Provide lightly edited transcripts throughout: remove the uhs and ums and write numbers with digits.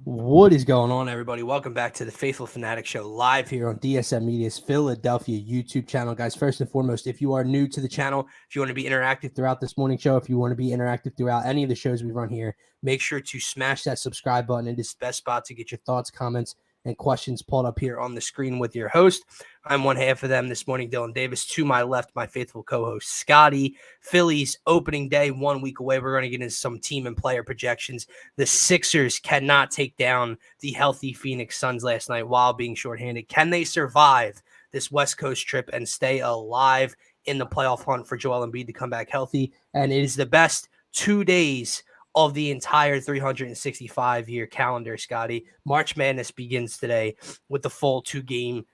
What is going on, everybody? Welcome back to the Phaithful Phanatics show live here on DSM-Media's Philadelphia YouTube channel. Guys, first and foremost, if you are new to the channel, if you want to be interactive throughout this morning show, if you want to be interactive throughout any of the shows we run here, make sure to smash that subscribe button. It is the best spot to get your thoughts, comments, and questions pulled up here on the screen with your host. I'm one half of them this morning, Dylan Davis. To my left, my faithful co-host, Scotty. Phillies opening day 1 week away. We're going to get into some team and player projections. The Sixers cannot take down the healthy Phoenix Suns last night while being shorthanded. Can they survive this West Coast trip and stay alive in the playoff hunt for Joel Embiid to come back healthy? And it is the best 2 days of the entire 365-year calendar, Scotty. March Madness begins today with the full 2-game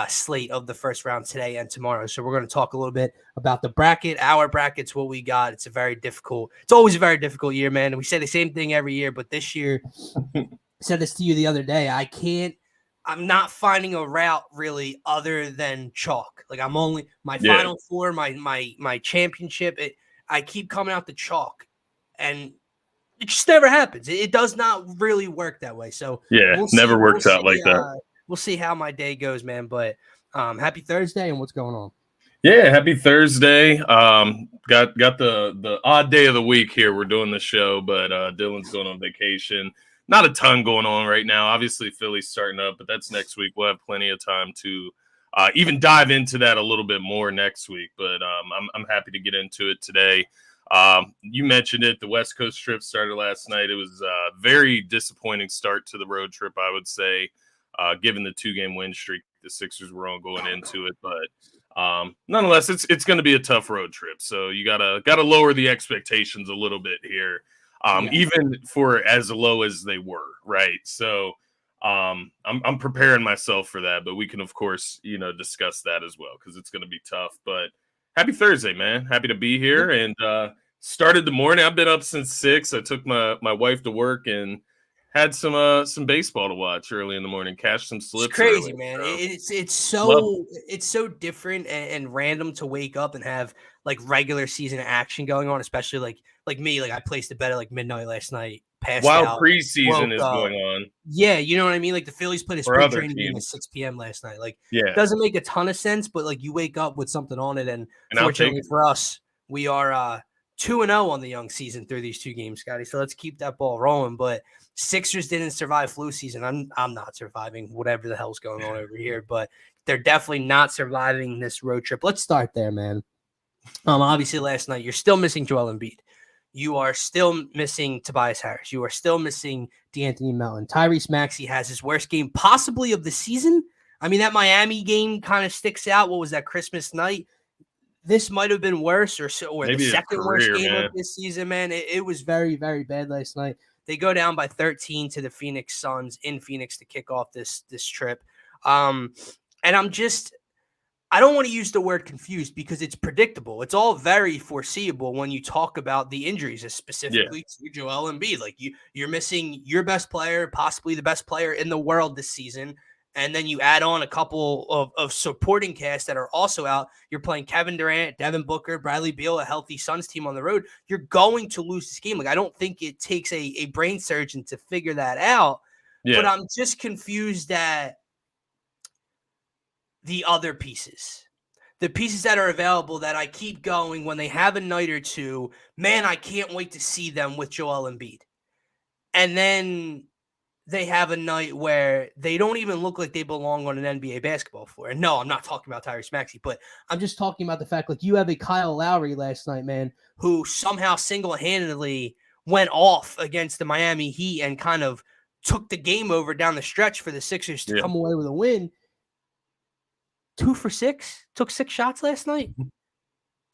slate of the first round today and tomorrow. So we're going to talk a little bit about the bracket, our brackets, what we got. It's always a very difficult year, man. And we say the same thing every year, but this year, I said this to you the other day, I'm not finding a route really other than chalk. Like Final Four, my championship, I keep coming out the chalk, and it just never happens. It does not really work that way. So never works out like that. We'll see how my day goes, man. But happy Thursday, and what's going on? Yeah, happy Thursday. Got the odd day of the week here. We're doing the show, but Dylan's going on vacation. Not a ton going on right now. Obviously, Philly's starting up, but that's next week. We'll have plenty of time to even dive into that a little bit more next week. But I'm happy to get into it today. You mentioned it. The West Coast trip started last night. It was a very disappointing start to the road trip, I would say, given the 2-game win streak the Sixers were on going into it. But nonetheless, it's going to be a tough road trip. So you gotta lower the expectations a little bit here, even for as low as they were, right? So I'm preparing myself for that, but we can of course discuss that as well because it's going to be tough. But happy Thursday, man. Happy to be here and started the morning. I've been up since 6. I took my wife to work and had some baseball to watch early in the morning. Cashed some slips. It's crazy, early, man. so. It's so different and random to wake up and have like regular season action going on, especially like me. Like I placed a bet at like midnight last night. While preseason is going on. Yeah, you know what I mean? Like the Phillies played a spring training game at 6 p.m. last night. Like, it doesn't make a ton of sense, but like you wake up with something on it. And fortunately for us, we are 2-0 on the young season through these 2 games, Scotty. So let's keep that ball rolling. But Sixers didn't survive flu season. I'm not surviving whatever the hell's going on over here, but they're definitely not surviving this road trip. Let's start there, man. Obviously last night you're still missing Joel Embiid. You are still missing Tobias Harris. You are still missing DeAnthony Melton. Tyrese Maxey has his worst game possibly of the season. I mean, that Miami game kind of sticks out. What was that, Christmas night? This might have been worse or maybe the second worst game of this season, man. It was very, very bad last night. They go down by 13 to the Phoenix Suns in Phoenix to kick off this trip. And I don't want to use the word confused because it's predictable. It's all very foreseeable when you talk about the injuries, specifically to Joel Embiid. Like you're missing your best player, possibly the best player in the world this season. And then you add on a couple of supporting cast that are also out. You're playing Kevin Durant, Devin Booker, Bradley Beal, a healthy Suns team on the road. You're going to lose this game. Like I don't think it takes a brain surgeon to figure that out. Yeah. But I'm just confused at the other pieces. The pieces that are available that I keep going when they have a night or two, man, I can't wait to see them with Joel Embiid. And then they have a night where they don't even look like they belong on an NBA basketball floor. And no, I'm not talking about Tyrese Maxey, but I'm just talking about the fact like you have a Kyle Lowry last night, man, who somehow single-handedly went off against the Miami Heat and kind of took the game over down the stretch for the Sixers to come away with a win. 2 for 6, took 6 shots last night.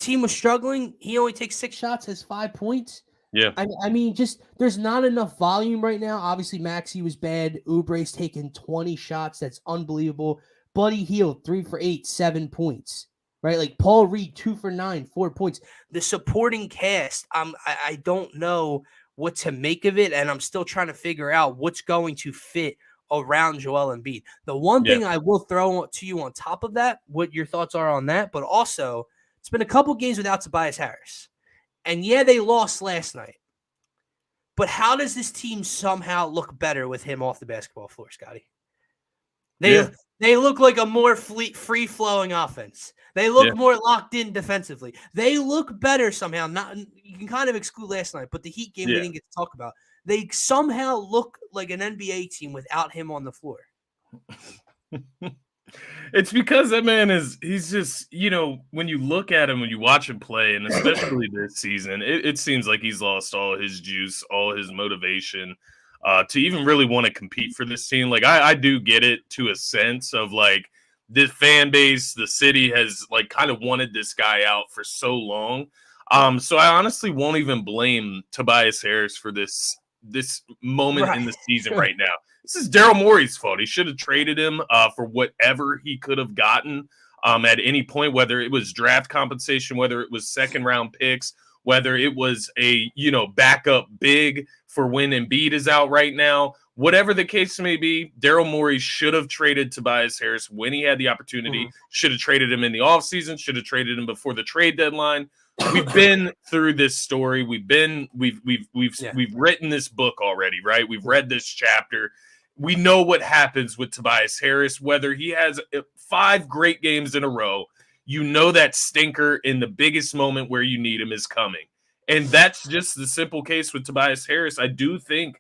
Team was struggling. He only takes 6 shots, has 5 points. Yeah. I mean, just there's not enough volume right now. Obviously, Maxey was bad. Oubre's taken 20 shots. That's unbelievable. Buddy Hield, 3 for 8, 7 points. Right? Like Paul Reed, 2 for 9, 4 points. The supporting cast, I don't know what to make of it, and I'm still trying to figure out what's going to fit around Joel Embiid. The one thing I will throw to you on top of that, what your thoughts are on that, but also it's been a couple games without Tobias Harris. And yeah, they lost last night. But how does this team somehow look better with him off the basketball floor, Scotty? They look like a more free-flowing offense. They look more locked in defensively. They look better somehow. Not you can kind of exclude last night, but the Heat game we didn't get to talk about. They somehow look like an NBA team without him on the floor. It's because that man he's just, when you look at him, when you watch him play, and especially this season, it seems like he's lost all his juice, all his motivation to even really want to compete for this team. Like, I do get it to a sense of, like, this fan base, the city has, like, kind of wanted this guy out for so long. So I honestly won't even blame Tobias Harris for this moment in the season right now. This is Daryl Morey's fault. He should have traded him for whatever he could have gotten at any point, whether it was draft compensation, whether it was second-round picks, whether it was a, backup big for when Embiid is out right now. Whatever the case may be, Daryl Morey should have traded Tobias Harris when he had the opportunity, should have traded him in the offseason, should have traded him before the trade deadline. We've been through this story. We've written this book already, right? We've read this chapter. We know what happens with Tobias Harris, whether he has 5 great games in a row. That stinker in the biggest moment where you need him is coming. And that's just the simple case with Tobias Harris. I do think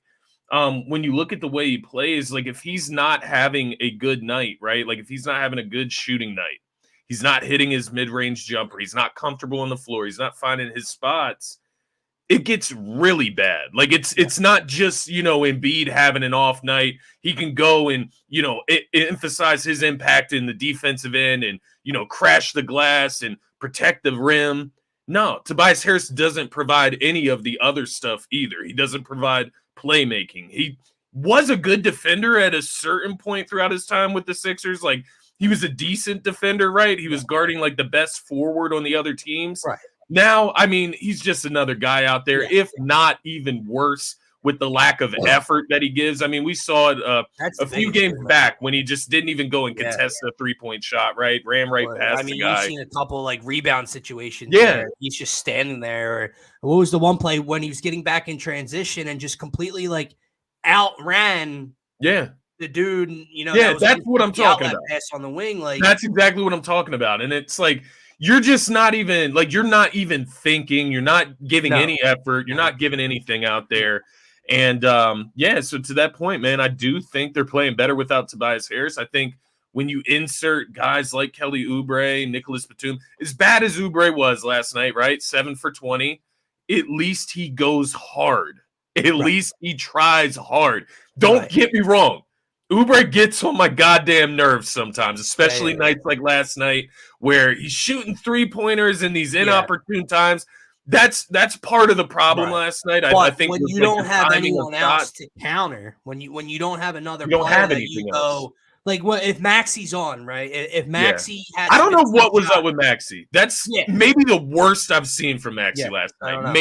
when you look at the way he plays, like, if he's not having a good night, right? Like, if he's not having a good shooting night, he's not hitting his mid-range jumper, he's not comfortable on the floor, he's not finding his spots, it gets really bad. Like, it's not just, Embiid having an off night. He can go and, emphasize his impact in the defensive end and, crash the glass and protect the rim. No, Tobias Harris doesn't provide any of the other stuff either. He doesn't provide playmaking. He was a good defender at a certain point throughout his time with the Sixers. Like, he was a decent defender, right? He was guarding, like, the best forward on the other teams. Right. Now, I mean, he's just another guy out there, if not even worse, with the lack of effort that he gives. I mean, we saw it a few games back when he just didn't even go and contest a three-point shot, right? Ran right past the guy. You've seen a couple, like, rebound situations where he's just standing there. Or what was the one play when he was getting back in transition and just completely, like, outran the dude, that's what I'm talking about. Pass on the wing, like, that's exactly what I'm talking about. And it's like, you're just not even, like, you're not even thinking, you're not giving any effort, you're not giving anything out there. And so to that point, man, I do think they're playing better without Tobias Harris. I think when you insert guys like Kelly Oubre, Nicholas Batum, as bad as Oubre was last night, right? 7 for 20, at least he goes hard. At least he tries hard. Don't get me wrong. Oubre gets on my goddamn nerves sometimes, especially nights like last night where he's shooting 3-pointers in these inopportune times. That's part of the problem last night. I think when you don't have anyone else to counter, when you don't have another player that you go, like, what if Maxi's on, right? If Maxi had, I don't know what was up with Maxi. That's maybe the worst I've seen from Maxi last night.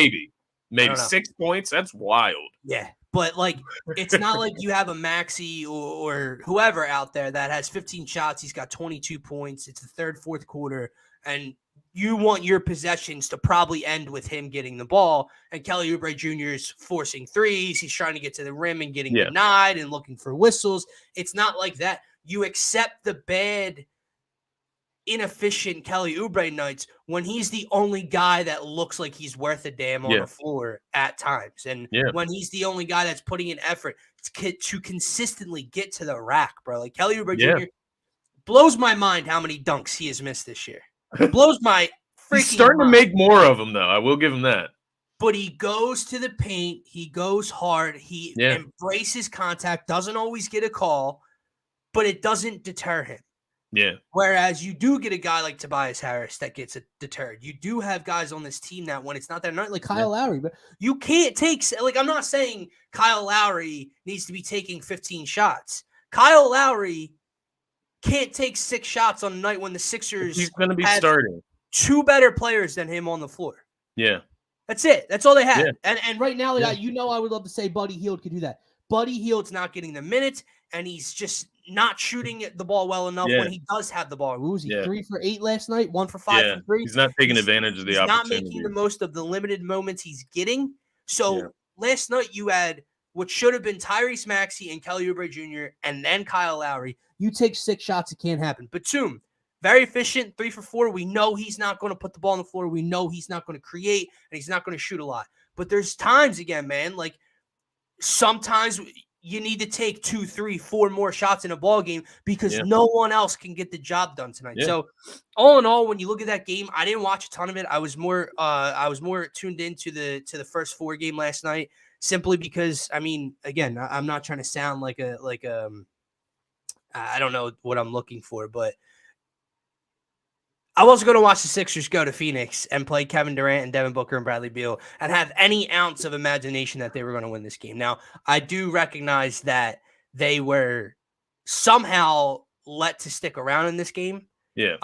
Maybe 6 points. That's wild. Yeah. But, like, it's not like you have a Maxi or whoever out there that has 15 shots. He's got 22 points. It's the third, fourth quarter. And you want your possessions to probably end with him getting the ball. And Kelly Oubre Jr. is forcing threes. He's trying to get to the rim and getting denied and looking for whistles. It's not like that. You accept the bad, inefficient Kelly Oubre nights when he's the only guy that looks like he's worth a damn on the floor at times. And when he's the only guy that's putting in effort to consistently get to the rack, bro. Like, Kelly Oubre Jr. blows my mind how many dunks he has missed this year. Blows my freaking He's starting mind. to make more of them, though. I will give him that. But he goes to the paint. He goes hard. He embraces contact, doesn't always get a call, but it doesn't deter him. Yeah. Whereas you do get a guy like Tobias Harris that gets deterred. You do have guys on this team that when it's not their night, like Kyle Lowry, but you can't take, like, I'm not saying Kyle Lowry needs to be taking 15 shots. Kyle Lowry can't take 6 shots on a night when the Sixers he's going to be starting 2 better players than him on the floor. Yeah. That's it. That's all they have. Yeah. And right now, I would love to say Buddy Hield could do that. Buddy Hield's not getting the minutes, and he's just not shooting the ball well enough when he does have the ball. What was he, 3 for 8 last night? 1 for 5 from 3? He's not taking advantage of the opportunity. He's not making the most of the limited moments he's getting. So last night you had what should have been Tyrese Maxey and Kelly Oubre Jr. and then Kyle Lowry. You take 6 shots, it can't happen. Batum, very efficient, 3 for 4. We know he's not going to put the ball on the floor. We know he's not going to create, and he's not going to shoot a lot. But there's times, again, man, like sometimes you need to take 2, 3, 4 more shots in a ball game because no one else can get the job done tonight. Yeah. So all in all, when you look at that game, I didn't watch a ton of it. I was more tuned into the first 4 game last night, simply because, I mean, again, I'm not trying to sound like I don't know what I'm looking for, but I wasn't going to watch the Sixers go to Phoenix and play Kevin Durant and Devin Booker and Bradley Beal and have any ounce of imagination that they were going to win this game. Now, I do recognize that they were somehow let to stick around in this game. Yeah.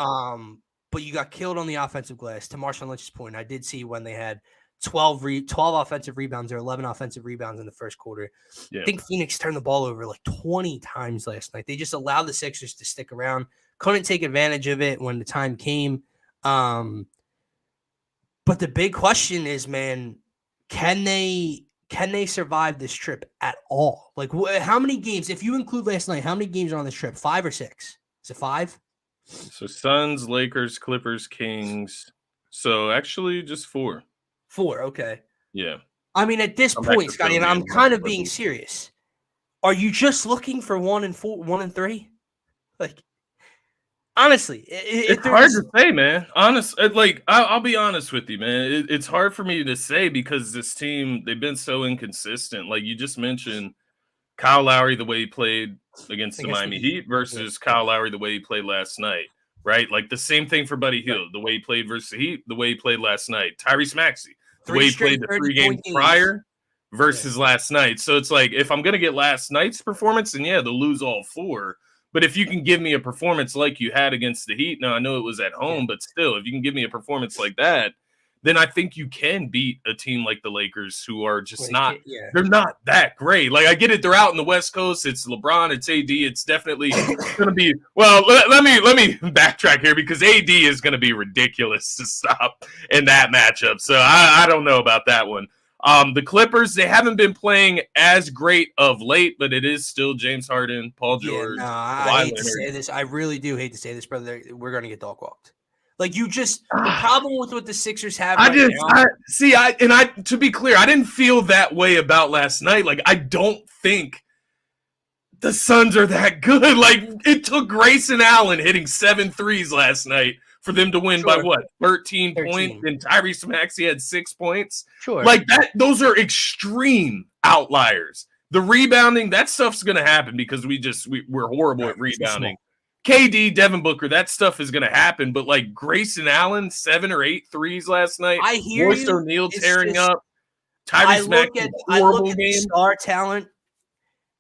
But you got killed on the offensive glass. To Marshawn Lynch's point, I did see when they had 12 offensive rebounds or 11 offensive rebounds in the first quarter. Yeah. I think Phoenix turned the ball over like 20 times last night. They just allowed the Sixers to stick around. Couldn't take advantage of it when the time came. But the big question is, man, can they survive this trip at all? Like, how many games, if you include last night, how many games are on this trip? 5 or 6? Is it 5? So Suns, Lakers, Clippers, Kings. So actually just 4. 4, okay. Yeah. I mean, at this point, Scotty, and I'm kind of being serious. Are you just looking for 1 and 4, 1 and 3? Like, honestly, it's hard to say, man. I'll be honest with you, man. It's hard for me to say because this team, they've been so inconsistent. Like you just mentioned, Kyle Lowry, the way he played against the Miami Heat versus Kyle Lowry, the way he played last night, right? Like the same thing for Buddy Hield, the way he played versus the Heat, the way he played last night. Tyrese Maxey, the way he played the 3 games prior versus last night. So it's like, if I'm going to get last night's performance, then yeah, they'll lose all 4. But if you can give me a performance like you had against the Heat, now I know it was at home, but still, if you can give me a performance like that, then I think you can beat a team like the Lakers, who are just they're not that great. Like, I get it, they're out in the West Coast. It's LeBron, it's AD. It's definitely going to be, well, let me backtrack here because AD is going to be ridiculous to stop in that matchup. So I don't know about that one. The Clippers, they haven't been playing as great of late, but it is still James Harden, Paul George. I hate to say this. I really do hate to say this, brother. We're going to get dog walked. Like, the problem with what the Sixers have to be clear, I didn't feel that way about last night. Like, I don't think the Suns are that good. Like, it took Grayson Allen hitting 7 threes last night for them to win by what? 13 points, and Tyrese Maxey had 6 points. Sure. Like that, those are extreme outliers. The rebounding, that stuff's gonna happen because we're horrible at rebounding. KD, Devin Booker, that stuff is gonna happen, but like Grayson Allen, 7 or 8 threes last night. I hear Royce O'Neal tearing up. Tyrese Maxey, horrible game. Star talent.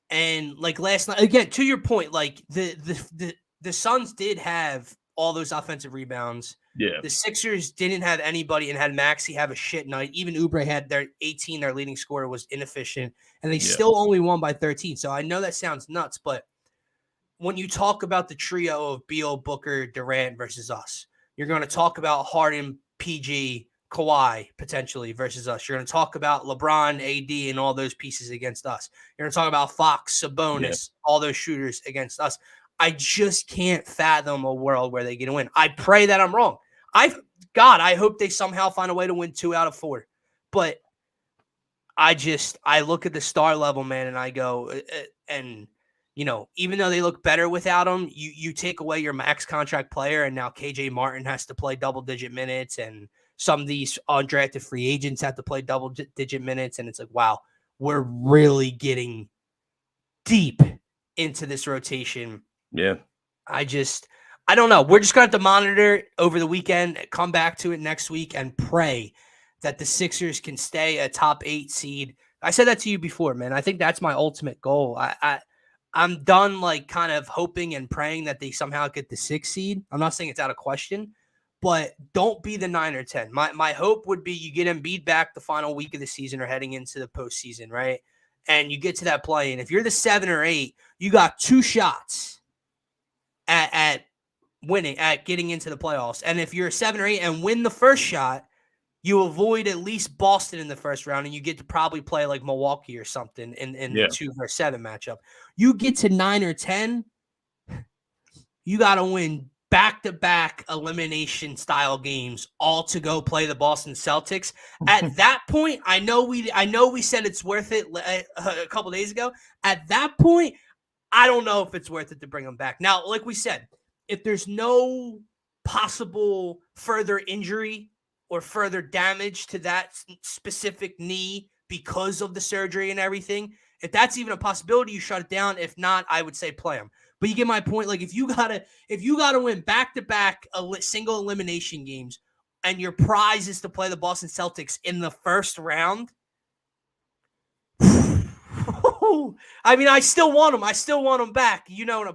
And like last night, again, to your point, like the Suns did have all those offensive rebounds. Yeah. The Sixers didn't have anybody and had Maxey have a shit night. Even Oubre had their 18, their leading scorer was inefficient, and they still only won by 13. So I know that sounds nuts, but when you talk about the trio of Beal, Booker, Durant versus us, you're going to talk about Harden, PG, Kawhi potentially versus us. You're going to talk about LeBron, AD, and all those pieces against us. You're going to talk about Fox, Sabonis, all those shooters against us. I just can't fathom a world where they get a win. I pray that I'm wrong. I hope they somehow find a way to win 2 out of 4. But I look at the star level, man, and I go, and even though they look better without him, you take away your max contract player, and now KJ Martin has to play double-digit minutes, and some of these undrafted free agents have to play double-digit minutes, and it's like, wow, we're really getting deep into this rotation. Yeah. I don't know. We're just going to have to monitor it over the weekend, come back to it next week, and pray that the Sixers can stay a top 8 seed. I said that to you before, man. I think that's my ultimate goal. I'm done like kind of hoping and praying that they somehow get the 6th seed. I'm not saying it's out of question, but don't be the 9 or 10. My hope would be you get Embiid back the final week of the season or heading into the postseason, right? And you get to that play. And if you're the 7 or 8, you got 2 shots at winning, at getting into the playoffs. And if you're a 7 or 8 and win the first shot, You avoid at least Boston in the first round, and you get to probably play like Milwaukee or something in the 2-7 matchup. You get to 9 or 10, you got to win back-to-back elimination style games all to go play the Boston Celtics. At that point, I know we said it's worth it a couple days ago. At that point, I don't know if it's worth it to bring them back. Now, like we said, if there's no possible further injury or further damage to that specific knee because of the surgery and everything, if that's even a possibility, you shut it down. If not, I would say play them. But you get my point. Like if you gotta win back-to-back single elimination games, and your prize is to play the Boston Celtics in the first round. I mean, I still want them. I still want them back.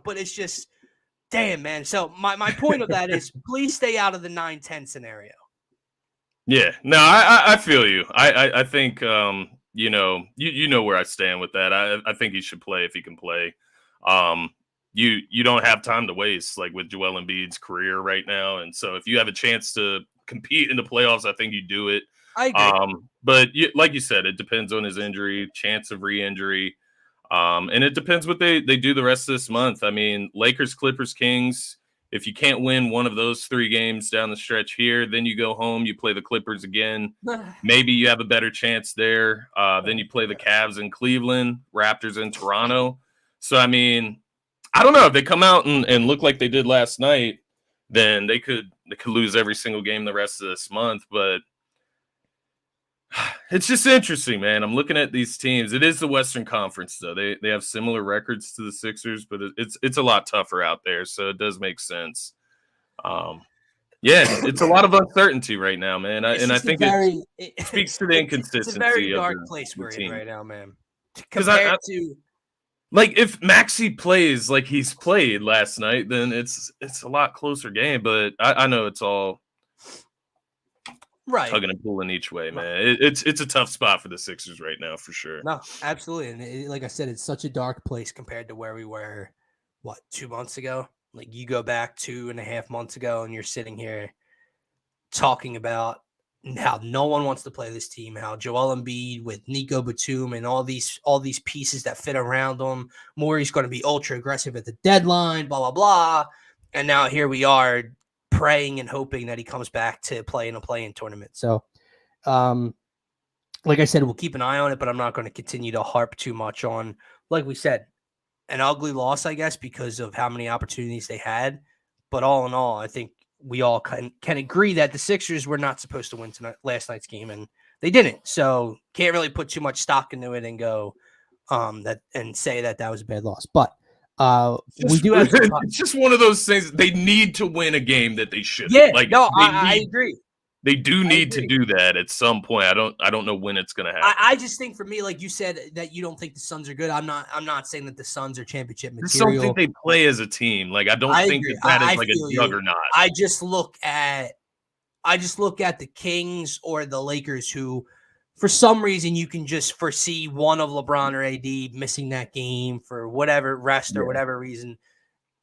But it's just, damn, man. So my point of that is, please stay out of the 9-10 scenario. Yeah, no, I feel you. I think you know where I stand with that. I think he should play if he can play. You don't have time to waste, like with Joel Embiid's career right now, and so if you have a chance to compete in the playoffs, I think you do it. I agree. But like you said, it depends on his injury, chance of re-injury, and it depends what they do the rest of this month. I mean, Lakers, Clippers, Kings. If you can't win one of those 3 games down the stretch here, then you go home, you play the Clippers again. Maybe you have a better chance there. Then you play the Cavs in Cleveland, Raptors in Toronto. So, I mean, I don't know. If they come out and look like they did last night, then they could lose every single game the rest of this month. But it's just interesting, man. I'm looking at these teams. It is the Western Conference, though. They have similar records to the Sixers, but it's a lot tougher out there, so it does make sense. Yeah, it's a lot of uncertainty right now, man. I think it speaks to the inconsistency. It's a very dark place we're in right now, man. Compared to, like, if Maxey plays like he's played last night, then it's a lot closer game. But I know it's all right, tugging and pulling each way, man. It's a tough spot for the Sixers right now, for sure. No, absolutely. And like I said, it's such a dark place compared to where we were, 2 months ago? Like you go back 2.5 months ago and you're sitting here talking about how no one wants to play this team, how Joel Embiid with Nico Batum and all these pieces that fit around him. Morey's going to be ultra aggressive at the deadline, blah, blah, blah. And now here we are, praying and hoping that he comes back to play in a play-in tournament. So, like I said, we'll keep an eye on it, but I'm not going to continue to harp too much on, like we said, an ugly loss, I guess, because of how many opportunities they had. But all in all, I think we all can agree that the Sixers were not supposed to win last night's game, and they didn't. So can't really put too much stock into it and go and say that was a bad loss. But we do have it's just one of those things. They need to win a game that they should. Yeah, I agree. They do need to do that at some point. I don't know when it's going to happen. I just think for me, like you said, that you don't think the Suns are good. I'm not saying that the Suns are championship material. I just don't think they play as a team. Like I don't think that is like a juggernaut. I just look at the Kings or the Lakers, who for some reason you can just foresee one of LeBron or AD missing that game for whatever rest or whatever reason.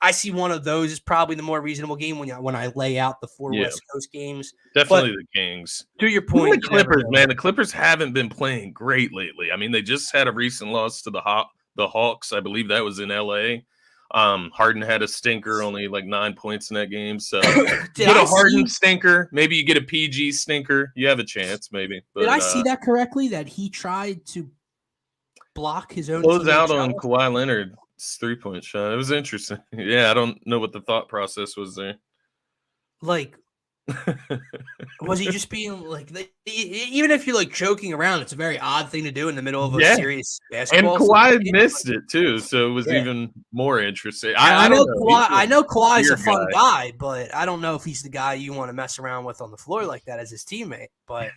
I see one of those is probably the more reasonable game when I lay out the 4 West Coast games. Definitely the Kings. To your point, the Clippers, man, the Clippers haven't been playing great lately. I mean, they just had a recent loss to the Hawks. I believe that was in LA. Harden had a stinker, only like 9 points in that game. So get a Harden stinker. Maybe you get a PG stinker. You have a chance, maybe. But, did I see that correctly? That he tried to block his own close out on Kawhi Leonard. 3-point shot. It was interesting. Yeah, I don't know what the thought process was there. Like, was he just being like, even if you're like joking around, it's a very odd thing to do in the middle of a serious basketball. And Kawhi missed it too, so it was even more interesting. I know Kawhi's a fun guy, but I don't know if he's the guy you want to mess around with on the floor like that as his teammate. But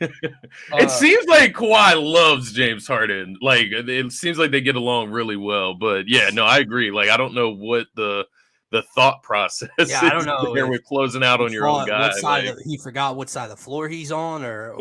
it seems like Kawhi loves James Harden. Like it seems like they get along really well. But yeah, no, I agree. Like I don't know what the thought process. Yeah, I don't know. We're closing out on your own guy. He forgot what side of the floor he's on, or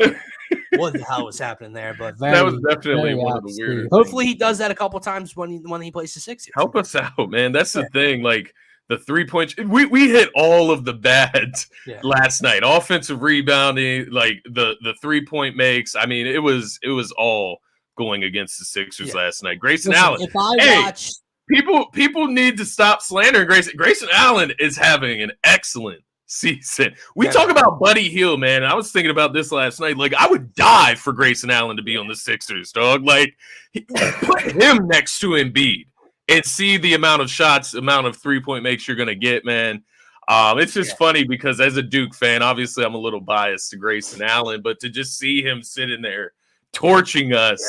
what the hell was happening there. But that was definitely one of the weird. Hopefully, he does that a couple times when he plays the Sixers. Help us out, man. That's the thing. Like the 3-point. We hit all of the bads last night. Offensive rebounding, like the 3-point makes. I mean, it was all going against the Sixers last night. Grayson Allen. If I watch people need to stop slandering Grayson. Grayson Allen is having an excellent season. We talk about Buddy Hield, man. I was thinking about this last night. Like, I would die for Grayson Allen to be on the Sixers, dog. Like, put him next to Embiid and see the amount of shots, amount of 3-point makes you're going to get, man. It's just funny because as a Duke fan, obviously I'm a little biased to Grayson Allen, but to just see him sitting there torching us.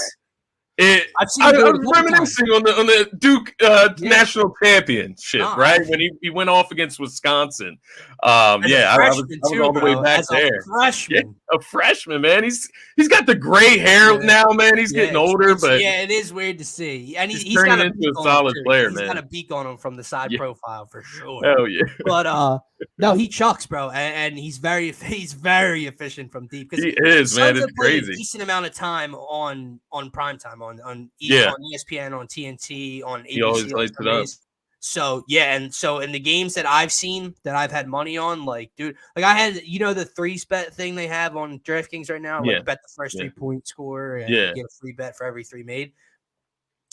I'm reminiscing on the Duke national championship, right? When he went off against Wisconsin. I was all the way back there. A freshman, man. He's got the gray hair now, man. He's getting older, but it is weird to see. And he's turning got into a solid player, man. He's got a beak on him from the side profile for sure. Oh yeah. But no, he chucks, bro, and he's very efficient from deep. He is, man. It's crazy. A decent amount of time on primetime on ESPN, on TNT, on ABC. He always lights it up. So so in the games that I've seen that I've had money on, like, dude, like I had, the 3-bet thing they have on DraftKings right now, like bet the first 3-point score and get a free bet for every 3 made.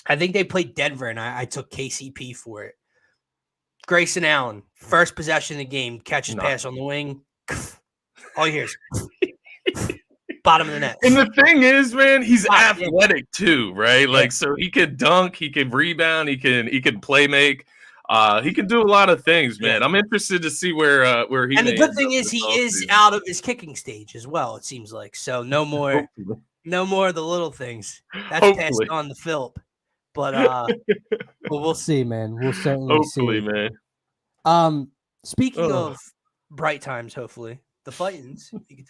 I think they played Denver and I took KCP for it. Grayson Allen, first possession of the game, catches pass on the wing. All you hear is bottom of the net. And the thing is, man, he's athletic too, right? Like, so he could dunk, he could rebound, he can play make. He can do a lot of things, man. I'm interested to see where he. And the good thing is he is out of his kicking stage as well. It seems like so. No more of the little things. That's passed on the Philp. But we'll see, man. We'll certainly see, man. Speaking of bright times, hopefully the Titans, you can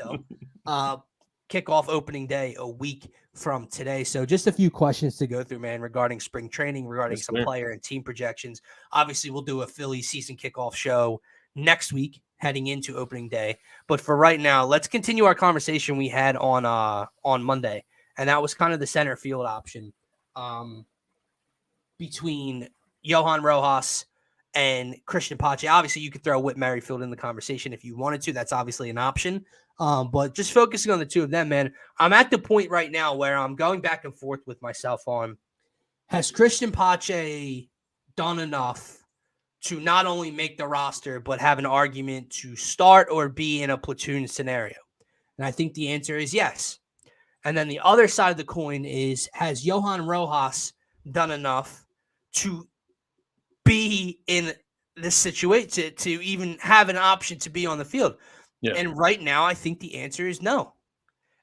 tell, kick off opening day a week from today. So just a few questions to go through, man, regarding spring training, regarding some player and team projections. Obviously, we'll do a Phillies season kickoff show next week heading into opening day. But for right now, let's continue our conversation we had on Monday. And that was kind of the center field option between Johan Rojas and Christian Pache. Obviously, you could throw Whit Merrifield in the conversation if you wanted to. That's obviously an option. But just focusing on the two of them, man, I'm at the point right now where I'm going back and forth with myself on, has Christian Pache done enough to not only make the roster, but have an argument to start or be in a platoon scenario? And I think the answer is yes. And then the other side of the coin is, has Johan Rojas done enough to be in this situation to even have an option to be on the field? Yeah. And right now, I think the answer is no.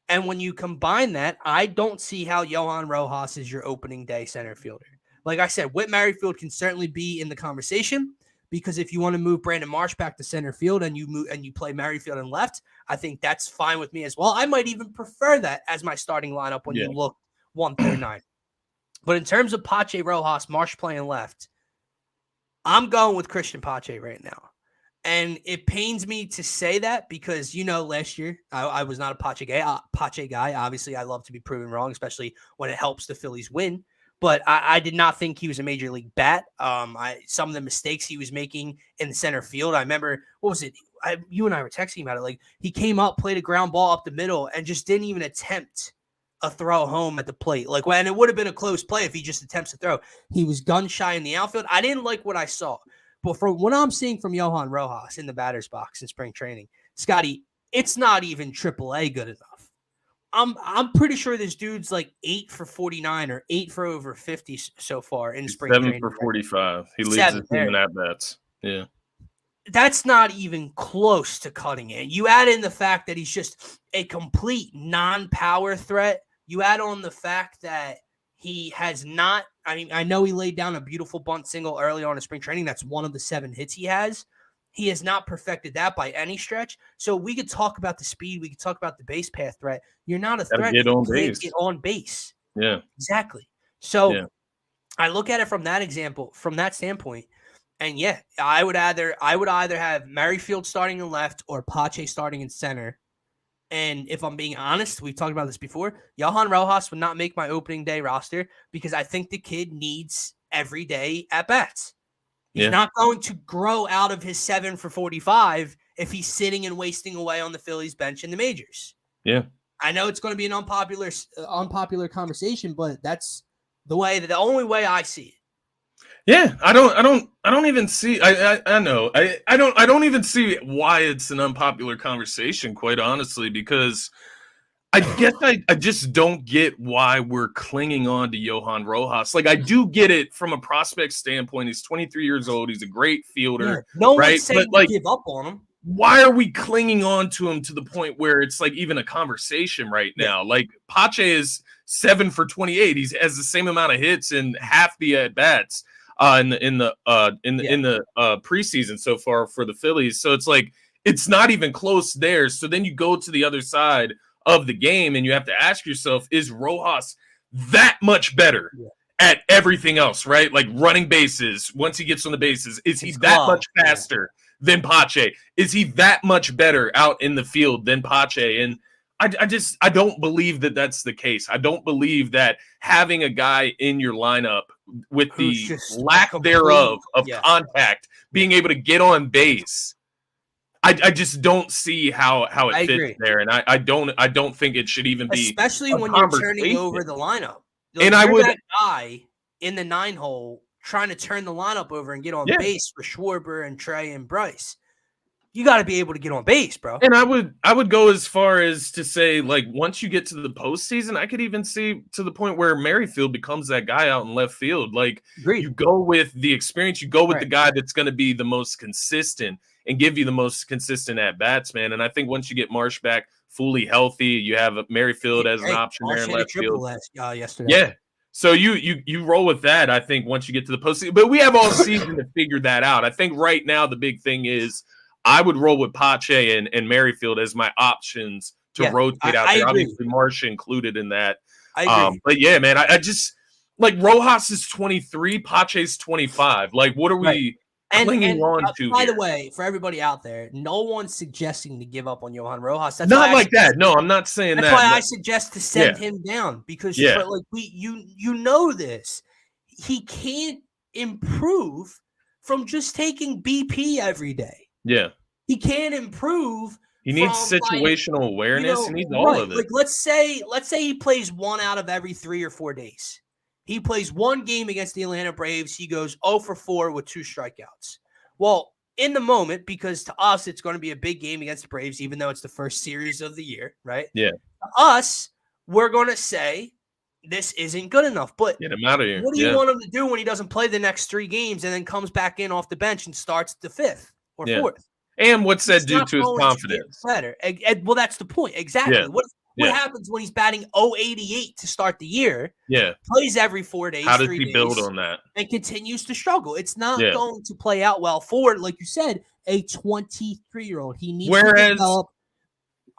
And when you combine that, I don't see how Johan Rojas is your opening day center fielder. Like I said, Whit Merrifield can certainly be in the conversation, because if you want to move Brandon Marsh back to center field and you play Merrifield in left, I think that's fine with me as well. I might even prefer that as my starting lineup when you look 139. But in terms of Pache, Rojas, Marsh playing left, I'm going with Christian Pache right now. And it pains me to say that because, last year I was not a Pache guy. Obviously, I love to be proven wrong, especially when it helps the Phillies win. But I did not think he was a major league bat. Some of the mistakes he was making in the center field, I remember, what was it? You and I were texting about it. Like, he came up, played a ground ball up the middle, and just didn't even attempt a throw home at the plate. Like, when it would have been a close play if he just attempts to throw. He was gun shy in the outfield. I didn't like what I saw. But from what I'm seeing from Johan Rojas in the batter's box in spring training, Scotty, it's not even AAA good enough. I'm pretty sure this dude's like 8 for 49 or 8 for over 50 so far in spring training. 7 for 45. He leads the team in at-bats. Yeah. That's not even close to cutting it. You add in the fact that he's just a complete non-power threat. You add on the fact that he has not, I know he laid down a beautiful bunt single early on in spring training. That's one of the 7 hits he has. He has not perfected that by any stretch. So we could talk about the speed. We could talk about the base path threat. You're not a threat. Get on base. Get on base. Yeah. Exactly. So I look at it from that standpoint. And I would either have Merrifield starting in left or Pache starting in center. And if I'm being honest, we've talked about this before, Johan Rojas would not make my opening day roster because I think the kid needs every day at bats. He's not going to grow out of his 7 for 45 if he's sitting and wasting away on the Phillies bench in the majors. Yeah. I know it's going to be an unpopular conversation, but that's the only way I see it. Yeah, I don't even see. I know. I don't even see why it's an unpopular conversation, quite honestly, because I guess I just don't get why we're clinging on to Johan Rojas. Like, I do get it from a prospect standpoint. He's 23 years old. He's a great fielder. Yeah, no right? one's saying like, give up on him. Why are we clinging on to him to the point where it's like even a conversation right now? Yeah. Like, Pache is 7 for 28. He has the same amount of hits and half the at bats in the preseason so far for the Phillies. So it's like it's not even close there. So then you go to the other side of the game and you have to ask yourself, is Rojas that much better at everything else, right? Like running bases, once he gets on the bases, is he that much faster than Pache? Is he that much better out in the field than Pache? And I don't believe that that's the case. I don't believe that having a guy in your lineup with the lack thereof of contact, being able to get on base, I just don't see how it fits there, and I don't think it should even be, especially when you're turning over the lineup. Like, and I would that guy in the 9-hole trying to turn the lineup over and get on base for Schwarber and Trey and Bryce. You got to be able to get on base, bro. And I would go as far as to say, like, once you get to the postseason, I could even see to the point where Merrifield becomes that guy out in left field. Like, you go with the experience, you go with the guy that's going to be the most consistent and give you the most consistent at bats, man. And I think once you get Marsh back fully healthy, you have Merrifield as an option there in left field. Yesterday. Yeah. So you roll with that, I think, once you get to the postseason. But we have all season to figure that out. I think right now the big thing is I would roll with Pache and Merrifield as my options to rotate out there. Obviously, Marsh included in that. I agree. But yeah, man, I just like Rojas is 23, Pache's 25. Like, what are we clinging on to? By the way, for everybody out there, no one's suggesting to give up on Johan Rojas. That's not like that. No, I'm not saying that. That's why I suggest to send him down because like you know this. He can't improve from just taking BP every day. Yeah. He can't improve. He needs situational awareness. He needs all of it. Like let's say he plays 1 out of every 3 or 4 days. He plays 1 game against the Atlanta Braves. He goes 0 for 4 with 2 strikeouts. Well, in the moment, because to us it's going to be a big game against the Braves, even though it's the first series of the year, right? Yeah. To us, we're going to say this isn't good enough. But get him out of here. What do you want him to do when he doesn't play the next 3 games and then comes back in off the bench and starts the 5th or 4th? And what's that due to his confidence? Better. Well, that's the point. Exactly. Yeah. What happens when he's batting 0.88 to start the year? Yeah. Plays every 4 days. How does he build on that? And continues to struggle. It's not going to play out well for, like you said, a 23-year-old. He needs to develop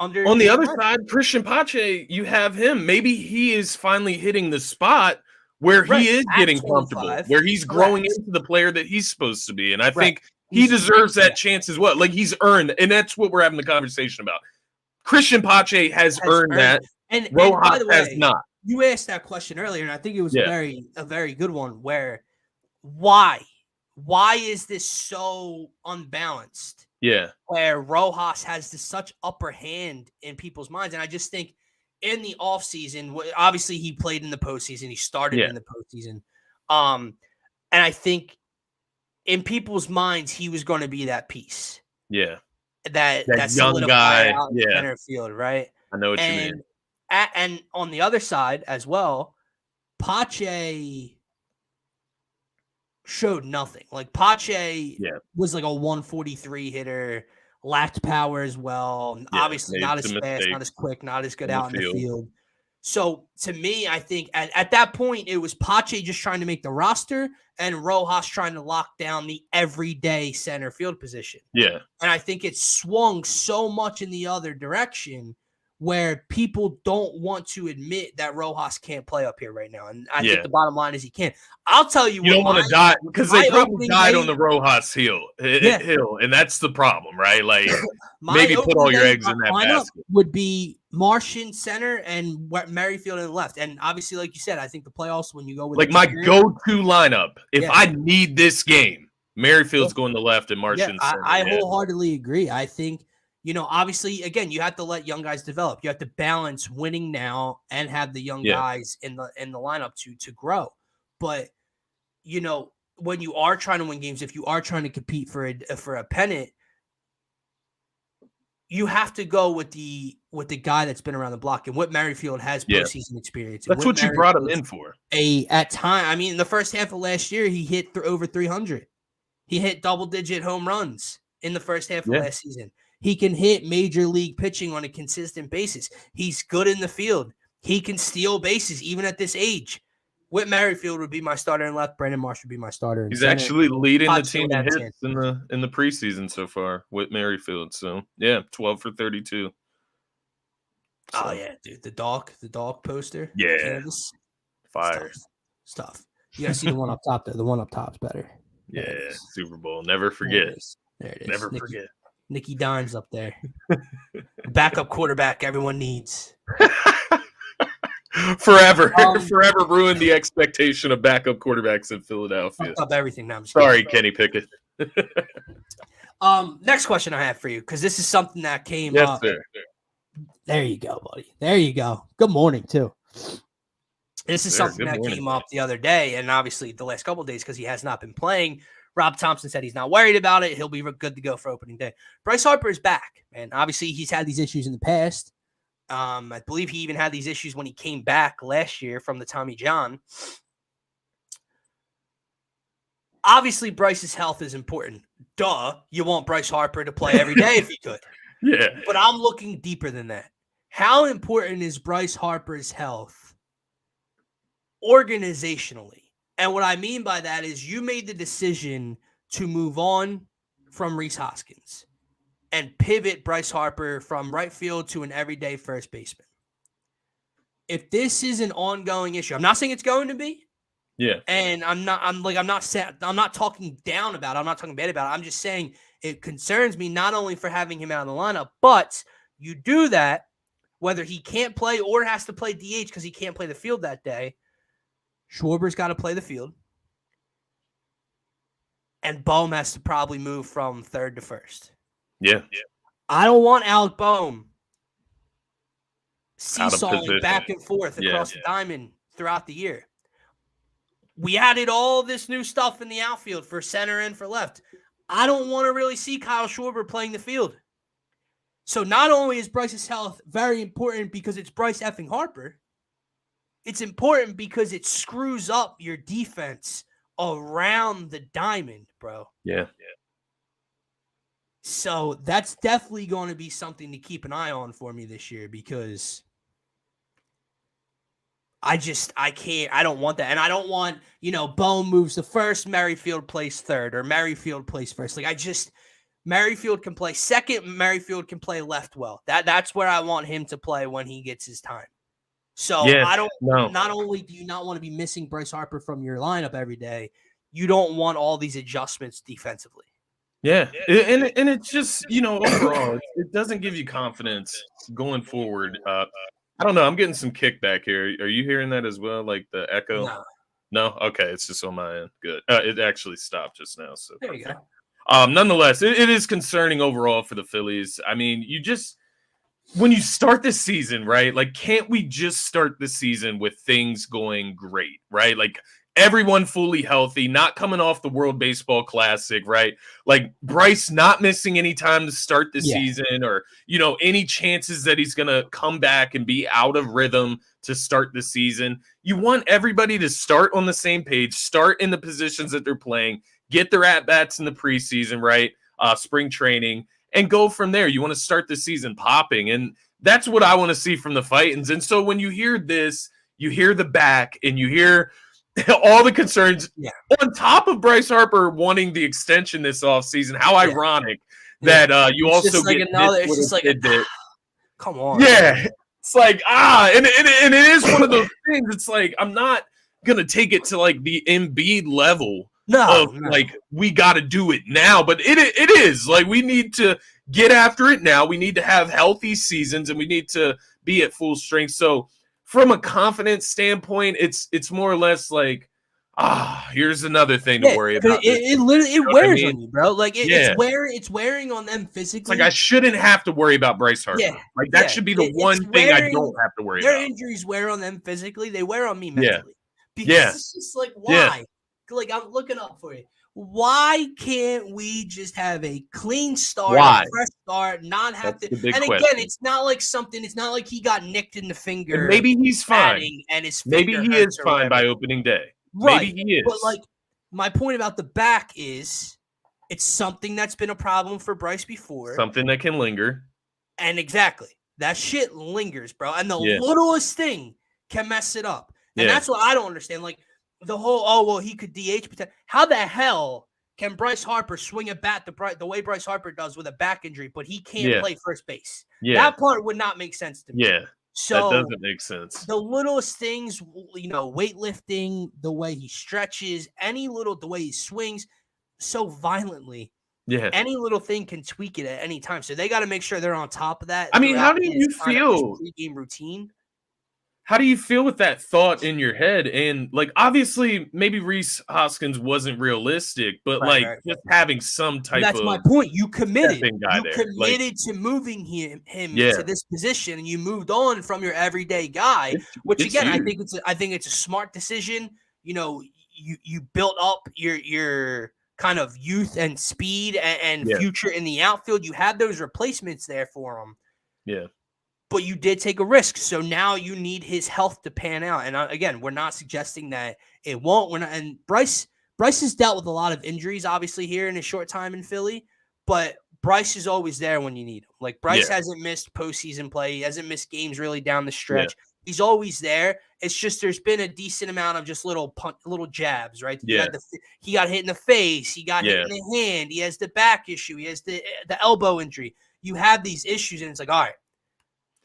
on the other side, Christian Pache, you have him. Maybe he is finally hitting the spot where he is getting comfortable, where he's growing into the player that he's supposed to be. And I think he deserves that chance as well. Like, he's earned, and that's what we're having the conversation about. Christian Pache has earned that, and Rojas by the way, has not. You asked that question earlier, and I think it was a very good one. Where, why is this so unbalanced? Yeah, where Rojas has such upper hand in people's minds, and I just think in the offseason, obviously he played in the postseason, he started in the postseason, and I think in people's minds he was going to be that piece. Yeah. That young guy out in center field, right? I know what you mean. And on the other side as well, Pache showed nothing. Like, Pache was like a 143 hitter, lacked power as well. Obviously not as fast, not as quick, not as good out in the field. So to me, I think at that point, it was Pache just trying to make the roster and Rojas trying to lock down the everyday center field position. Yeah. And I think it swung so much in the other direction where people don't want to admit that Rojas can't play up here right now. And I think the bottom line is he can't. I'll tell you, you don't want to die because they probably died on the Rojas hill, and that's the problem, right? Like, maybe put all your eggs in that basket. Would be Martian center and Merrifield in left, and obviously, like you said, I think the playoffs when you go with like my go-to lineup if I need this game, Merrifield's going to left and Martian's center. I wholeheartely agree. I think, obviously, again, you have to let young guys develop. You have to balance winning now and have the young guys in the lineup to grow. But, when you are trying to win games, if you are trying to compete for a pennant, you have to go with the guy that's been around the block. And Whit Merrifield has postseason experience. That's what you brought him in for. At time, in the first half of last year, he hit over 300. He hit double-digit home runs in the first half of last season. He can hit major league pitching on a consistent basis. He's good in the field. He can steal bases even at this age. Whit Merrifield would be my starter in left. Brandon Marsh would be my starter. He's actually leading the team in hits in the preseason so far. Whit Merrifield. So 12 for 32. So. Oh yeah, dude, the dog poster. Yeah, Kansas. Fire stuff. You gotta see the one up top though. The one up top's better. Yeah, Super Bowl. Never forget. There it is. Never forget. Nicky Dimes up there. Backup quarterback everyone needs. Forever ruined the expectation of backup quarterbacks in Philadelphia. Up everything now. Sorry, Kenny Pickett. Next question I have for you, because this is something that came up. Sir. There you go, buddy. There you go. Good morning, too. This is something that came up the other day, and obviously the last couple of days because he has not been playing. Rob Thompson said he's not worried about it. He'll be good to go for opening day. Bryce Harper is back, and obviously he's had these issues in the past. I believe he even had these issues when he came back last year from the Tommy John. Obviously, Bryce's health is important. Duh, you want Bryce Harper to play every day if he could. Yeah. But I'm looking deeper than that. How important is Bryce Harper's health organizationally? And what I mean by that is you made the decision to move on from Rhys Hoskins and pivot Bryce Harper from right field to an everyday first baseman. If this is an ongoing issue, I'm not saying it's going to be. Yeah. And I'm not talking down about it. I'm not talking bad about it. I'm just saying it concerns me not only for having him out of the lineup, but you do that whether he can't play or has to play DH because he can't play the field that day. Schwarber's got to play the field. And Bohm has to probably move from third to first. Yeah. I don't want Alec Bohm seesawing back and forth across the diamond throughout the year. We added all this new stuff in the outfield for center and for left. I don't want to really see Kyle Schwarber playing the field. So not only is Bryce's health very important because it's Bryce effing Harper, it's important because it screws up your defense around the diamond, bro. Yeah. So that's definitely going to be something to keep an eye on for me this year because I don't want that. And I don't want, Bohm moves to first, Merrifield plays third, or Merrifield plays first. Merrifield can play second, Merrifield can play left well. That's where I want him to play when he gets his time. So not only do you not want to be missing Bryce Harper from your lineup every day, you don't want all these adjustments defensively. Yeah. And it's just, overall, it doesn't give you confidence going forward. I don't know. I'm getting some kickback here. Are you hearing that as well? Like the echo? No? Okay. It's just on my end. Good. It actually stopped just now. So there you go. Nonetheless, it is concerning overall for the Phillies. I mean, when you start the season, right? Like, can't we just start the season with things going great, right? Like, everyone fully healthy, not coming off the World Baseball Classic, right? Like, Bryce not missing any time to start the season or, any chances that he's going to come back and be out of rhythm to start the season. You want everybody to start on the same page, start in the positions that they're playing, get their at-bats in the preseason, right? Spring training, and go from there. You want to start the season popping, and that's what I want to see from the Fightins. And so when you hear this, you hear the back, and you hear all the concerns on top of Bryce Harper wanting the extension this offseason. How ironic that you also get it's just like a come on. Yeah. It's like, and it is one of those things. It's like, I'm not going to take it to like the Embiid level. Like, we got to do it now. But it is like, we need to get after it now. We need to have healthy seasons and we need to be at full strength. So from a confidence standpoint, it's more or less like, Here's another thing to worry about. It literally wears on you, bro. Like it's wearing on them physically. It's like I shouldn't have to worry about Bryce Harper. Yeah, like that should be the one thing I don't have to worry about. Their injuries wear on them physically. They wear on me mentally. Because it's just like, why? Yeah. Like, I'm looking up for you. Why can't we just have a clean start, Why? a fresh start, not have That's to? the big And again, question. it's not like something. It's not like he got nicked in the finger. And maybe he's fine. And his maybe finger he is hurts or fine whatever. by opening day. Right. Maybe he is. But like, my point about the back is, it's something that's been a problem for Bryce before. Something that can linger. And exactly, that shit lingers, bro. And the littlest thing can mess it up. And that's what I don't understand. Like, the whole, he could DH. How the hell can Bryce Harper swing a bat the way Bryce Harper does with a back injury, but he can't play first base? That part would not make sense to me. So that doesn't make sense. The littlest things, weightlifting, the way he stretches, the way he swings so violently. Yeah. Any little thing can tweak it at any time. So they got to make sure they're on top of that. I mean, how do you feel? Pre-game routine. How do you feel with that thought in your head? And like, obviously, maybe Rhys Hoskins wasn't realistic, but just having some type of. That's my point. You committed. You committed to moving him to this position, and you moved on from your everyday guy. Which again, I think it's a smart decision. You built up your kind of youth and speed and future in the outfield. You had those replacements there for him. Yeah. But you did take a risk, so now you need his health to pan out. And again, we're not suggesting that it won't. We're not, and Bryce has dealt with a lot of injuries, obviously, here in his short time in Philly. But Bryce is always there when you need him. Like, Bryce hasn't missed postseason play. He hasn't missed games really down the stretch. Yeah. He's always there. It's just there's been a decent amount of just little jabs, right? Yeah. He got hit in the face. He got hit in the hand. He has the back issue. He has the elbow injury. You have these issues, and it's like, all right.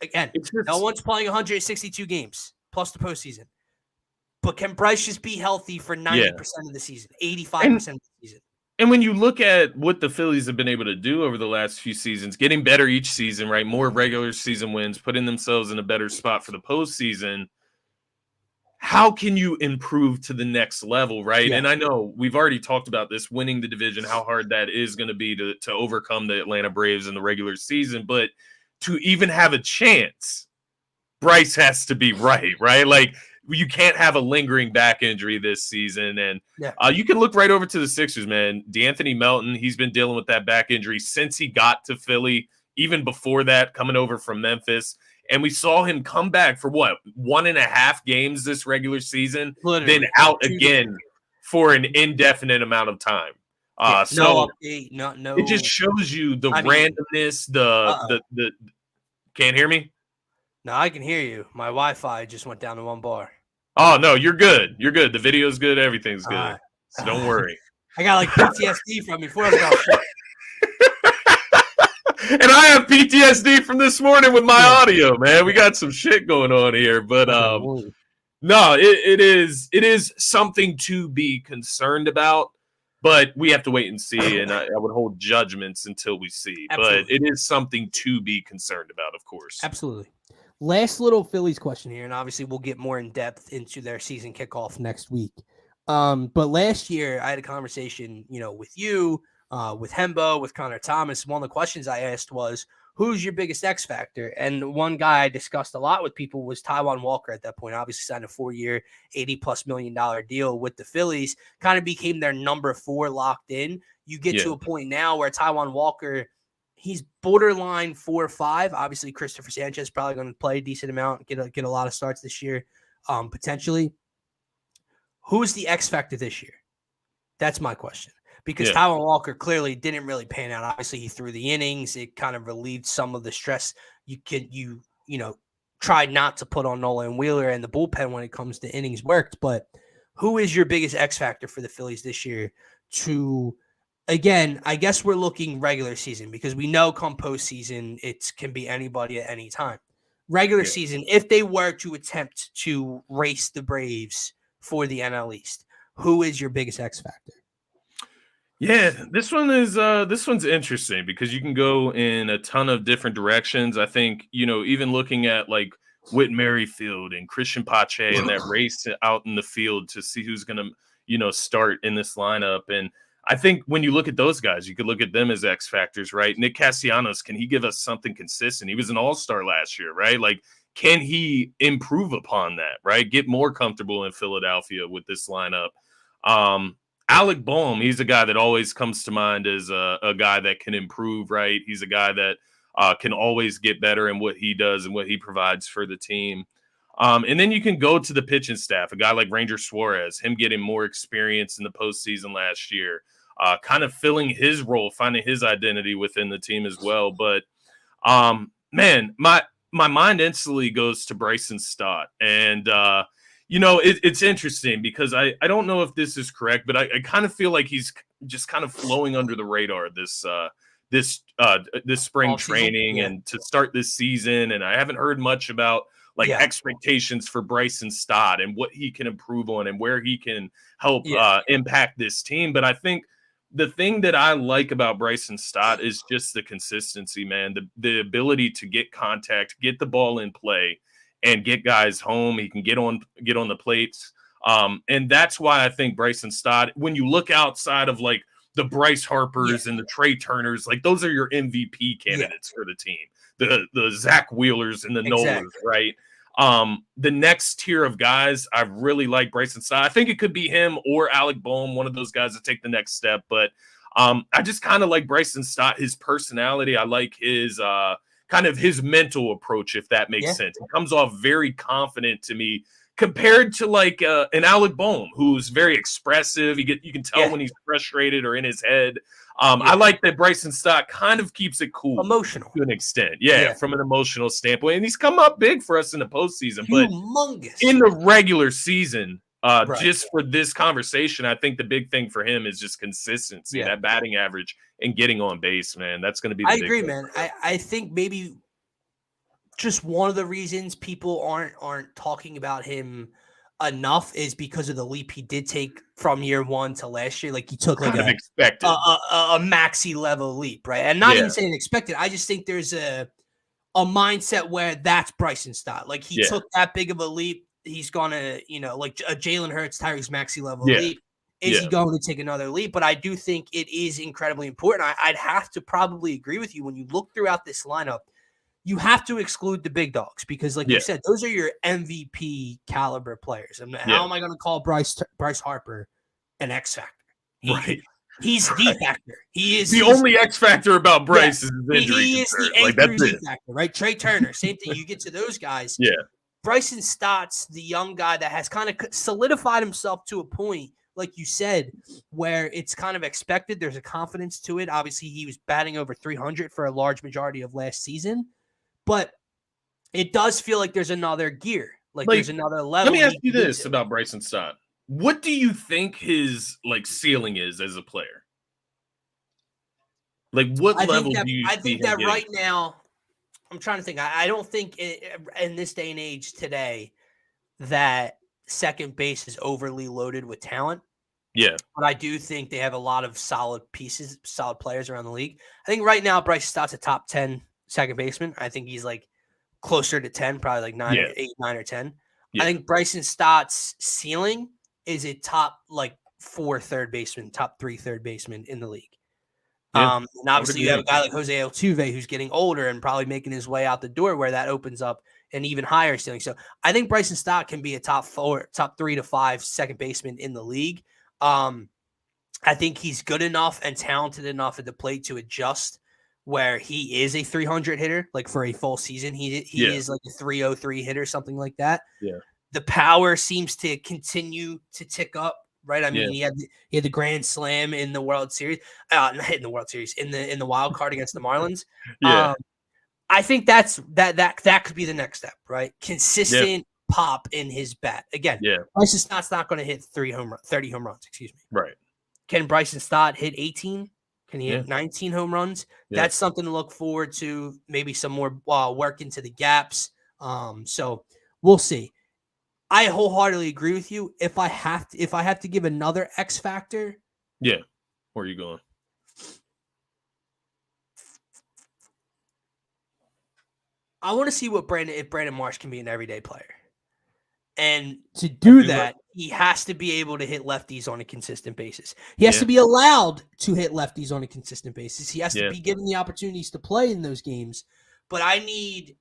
Again, no one's playing 162 games plus the postseason. But can Bryce just be healthy for 90% of the season, 85% of the season? And when you look at what the Phillies have been able to do over the last few seasons, getting better each season, right? More regular season wins, putting themselves in a better spot for the postseason. How can you improve to the next level, right? Yeah. And I know we've already talked about this, winning the division, how hard that is going to be to overcome the Atlanta Braves in the regular season. But to even have a chance, Bryce has to be right? Like, you can't have a lingering back injury this season. And you can look right over to the Sixers, man. DeAnthony Melton, he's been dealing with that back injury since he got to Philly, even before that, coming over from Memphis. And we saw him come back for 1.5 games this regular season, then out again for an indefinite amount of time. So no. It just shows you the randomness, the can't hear me? No, I can hear you. My Wi-Fi just went down to 1 bar. Oh, no, you're good. You're good. The video's good. Everything's good. So don't worry. I got like PTSD from before I was all shit. And I have PTSD from this morning with my audio, man. We got some shit going on here. But no, it is something to be concerned about. But we have to wait and see, and I would hold judgments until we see. Absolutely. But it is something to be concerned about, of course. Absolutely. Last little Phillies question here, and obviously we'll get more in depth into their season kickoff next week. But last year I had a conversation, with you, with Hembo, with Connor Thomas. One of the questions I asked was, who's your biggest X factor? And one guy I discussed a lot with people was Taijuan Walker at that point. Obviously signed a 4-year, $80+ million deal with the Phillies, kind of became their number 4 locked in. You get to a point now where Taijuan Walker, he's borderline 4 or 5. Obviously, Christopher Sanchez is probably going to play a decent amount, get a lot of starts this year, potentially. Who's the X factor this year? That's my question. Because Taijuan Walker clearly didn't really pan out. Obviously, he threw the innings. It kind of relieved some of the stress you tried not to put on Nolan Wheeler, and the bullpen when it comes to innings worked. But who is your biggest X factor for the Phillies this year? Again, I guess we're looking regular season because we know come postseason it can be anybody at any time. Regular season, if they were to attempt to race the Braves for the NL East, who is your biggest X factor? Yeah, this one's interesting because you can go in a ton of different directions. I think, even looking at like Whit Merrifield and Christian Pache and that race out in the field to see who's going to, start in this lineup. And I think when you look at those guys, you could look at them as X factors, right? Nick Castellanos, can he give us something consistent? He was an all-star last year, right? Like, can he improve upon that, right? Get more comfortable in Philadelphia with this lineup. Alec Boehm, he's a guy that always comes to mind as a guy that can improve, right? He's a guy that can always get better in what he does and what he provides for the team. And then you can go to the pitching staff, a guy like Ranger Suarez, him getting more experience in the postseason last year, kind of filling his role, finding his identity within the team as well. But man, my mind instantly goes to Bryson Stott. And it's interesting because I don't know if this is correct, but I kind of feel like he's just kind of flowing under the radar this spring All training season? and to start this season. And I haven't heard much about expectations for Bryson Stott and what he can improve on and where he can help impact this team. But I think the thing that I like about Bryson Stott is just the consistency, man, the ability to get contact, get the ball in play, and get guys home. He can get on the plates. And that's why I think Bryson Stott, when you look outside of like the Bryce Harpers and the Trey Turners, like those are your MVP candidates for the team. The Zach Wheelers and the Nolans, right? The next tier of guys, I really like Bryson Stott. I think it could be him or Alec Boehm, one of those guys to take the next step. But I just kind of like Bryson Stott, his personality. I like his kind of his mental approach, if that makes sense. He comes off very confident to me compared to like an Alec Boehm, who's very expressive. You can tell when he's frustrated or in his head. I like that Bryson Stott kind of keeps it cool, emotional to an extent. From an emotional standpoint. And he's come up big for us in the postseason, but in the regular season, just for this conversation, I think the big thing for him is just consistency, that batting average and getting on base, man. That's going to be the big thing. Man. I think maybe just one of the reasons people aren't talking about him enough is because of the leap he did take from year one to last year. Like he took like a maxi level leap, right? And not even saying expected. I just think there's a mindset where that's Bryson Stott. Like he took that big of a leap. He's gonna, like a Jalen Hurts, Tyrese maxi level leap. Is he going to take another leap? But I do think it is incredibly important. I'd have to probably agree with you when you look throughout this lineup. You have to exclude the big dogs because, like you said, those are your MVP caliber players. And how am I going to call Bryce Harper an X factor? He's the factor. He is the only X factor about Bryce is his injury. He is the Z factor, right? Trey Turner, same thing. You get to those guys. Bryson Stott's the young guy that has kind of solidified himself to a point, like you said, where it's kind of expected. There's a confidence to it. Obviously, he was batting over 300 for a large majority of last season. But it does feel like there's another gear, like there's another level. Let me ask you this about Bryson Stott. What do you think his ceiling is as a player? Like what level do you? I think that right now, I'm trying to think. I don't think in this day and age today that second base is overly loaded with talent. Yeah, but I do think they have a lot of solid pieces, solid players around the league. I think right now Bryson Stott's a top 10 second baseman. I think he's like closer to 10, probably like 9 or 8, 9 or 10. I think Bryson Stott's ceiling is a top like 4 third baseman, top 3 third baseman in the league. And obviously you have a guy like Jose Altuve who's getting older and probably making his way out the door where that opens up an even higher ceiling. So I think Bryson Stott can be a top 3 to 5 second baseman in the league. I think he's good enough and talented enough at the plate to adjust where he is a 300 hitter, like for a full season. He is like a 303 hitter, something like that. Yeah. The power seems to continue to tick up, right? I mean, he had the grand slam in the World Series, not in the World Series, in the wild card against the Marlins. I think that could be the next step, right? Consistent pop in his bat. Again, Bryson Stott's not going to hit 30 home runs, excuse me. Right. Can Bryson Stott hit 18? Can he hit 19 home runs? That's something to look forward to. Maybe some more work into the gaps. So we'll see. I wholeheartedly agree with you. If I have to give another X factor, where are you going? I want to see if Brandon Marsh can be an everyday player. And to do that, he has to be able to hit lefties on a consistent basis. He has to be allowed to hit lefties on a consistent basis. He has to be given the opportunities to play in those games. But I need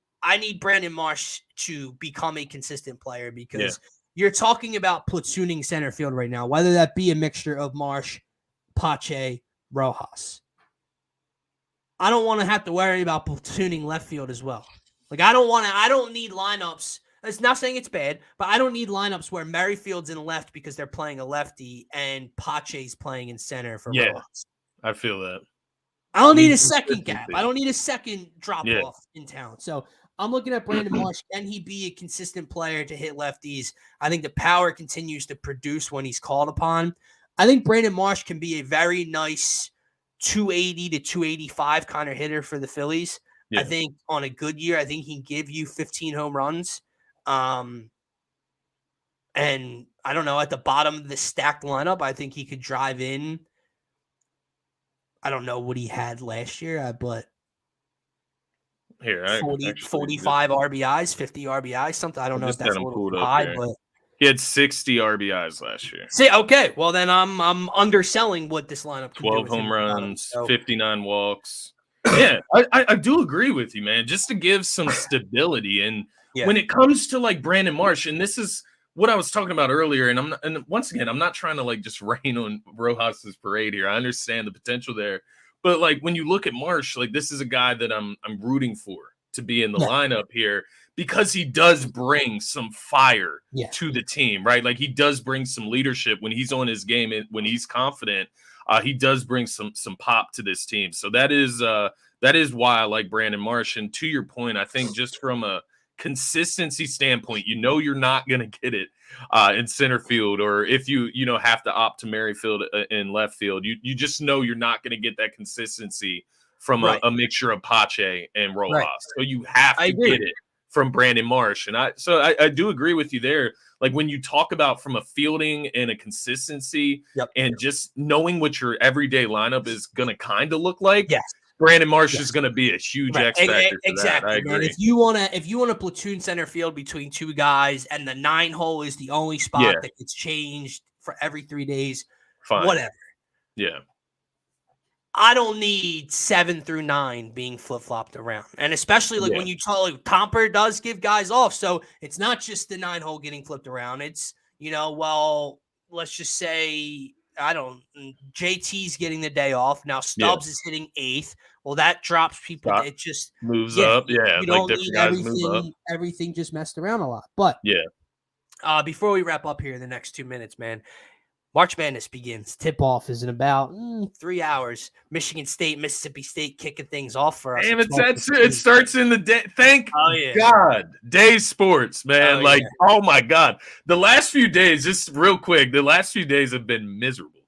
Brandon Marsh to become a consistent player because you're talking about platooning center field right now, whether that be a mixture of Marsh, Pache, Rojas. I don't want to have to worry about platooning left field as well. Like I don't need lineups. It's not saying it's bad, but I don't need lineups where Merrifield's in left because they're playing a lefty and Pache's playing in center for Rojas. I feel that. I don't need a second gap. I don't need a second drop-off in town. So I'm looking at Brandon Marsh. Can he be a consistent player to hit lefties? I think the power continues to produce when he's called upon. I think Brandon Marsh can be a very nice 280 to 285 kind of hitter for the Phillies. Yeah. I think on a good year, I think he can give you 15 home runs. And I don't know, at the bottom of the stacked lineup, I think he could drive in. I don't know what he had last year, but 45 RBIs, 50 RBIs, something. I don't know if that's a little high, but he had 60 RBIs last year. See, okay, well then I'm underselling what this lineup can 12 home runs, 59 walks. Yeah, I do agree with you, man. Just to give some stability and when it comes to like Brandon Marsh, and this is what I was talking about earlier, and once again, I'm not trying to like just rain on Rojas's parade here. I understand the potential there, but like when you look at Marsh, like this is a guy that I'm rooting for to be in the lineup here because he does bring some fire to the team, right? Like he does bring some leadership when he's on his game and when he's confident. He does bring some pop to this team, so that is why I like Brandon Marsh. And to your point, I think just from a consistency standpoint, you're not going to get it in center field, or if you have to opt to Merrifield in left field, you just know you're not going to get that consistency from a mixture of Pache and Rojas. Right. So you have to get it from Brandon Marsh. And I do agree with you there. Like when you talk about from a fielding and a consistency and just knowing what your everyday lineup is going to kind of look like. Yes. Brandon Marsh is going to be a huge X factor for that. I agree. Man, if you want to platoon center field between two guys and the 9-hole is the only spot that gets changed for every 3 days, whatever. Yeah. I don't need 7 through 9 being flip-flopped around. And especially like when you tell like Comper does give guys off. So it's not just the 9-hole getting flipped around. It's, let's just say JT's getting the day off. Now Stubbs is hitting 8th. Well, that drops people. It just moves up. Yeah. You don't need everything just messed around a lot. But before we wrap up here in the next 2 minutes, man, March Madness begins. Tip-off is in about 3 hours. Michigan State, Mississippi State kicking things off for us. Damn, it starts in the day. Thank God. Day sports, man. Oh, my God. The last few days, just real quick, have been miserable.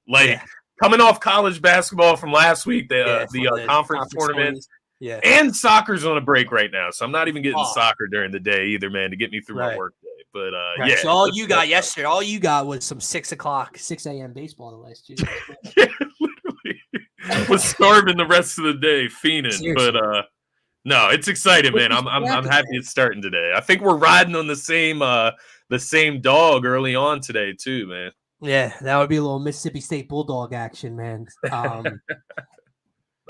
Coming off college basketball from last week, the conference tournament. Yeah. And soccer's on a break right now. So I'm not even getting soccer during the day either, man, to get me through my work day. But So all you got yesterday, all you got was some 6 a.m. baseball the last 2 days. Literally. Was starving the rest of the day, fiending. Seriously. But no, it's exciting, man. I'm happy it's starting today. I think we're riding on the same dog early on today, too, man. Yeah, that would be a little Mississippi State Bulldog action, man.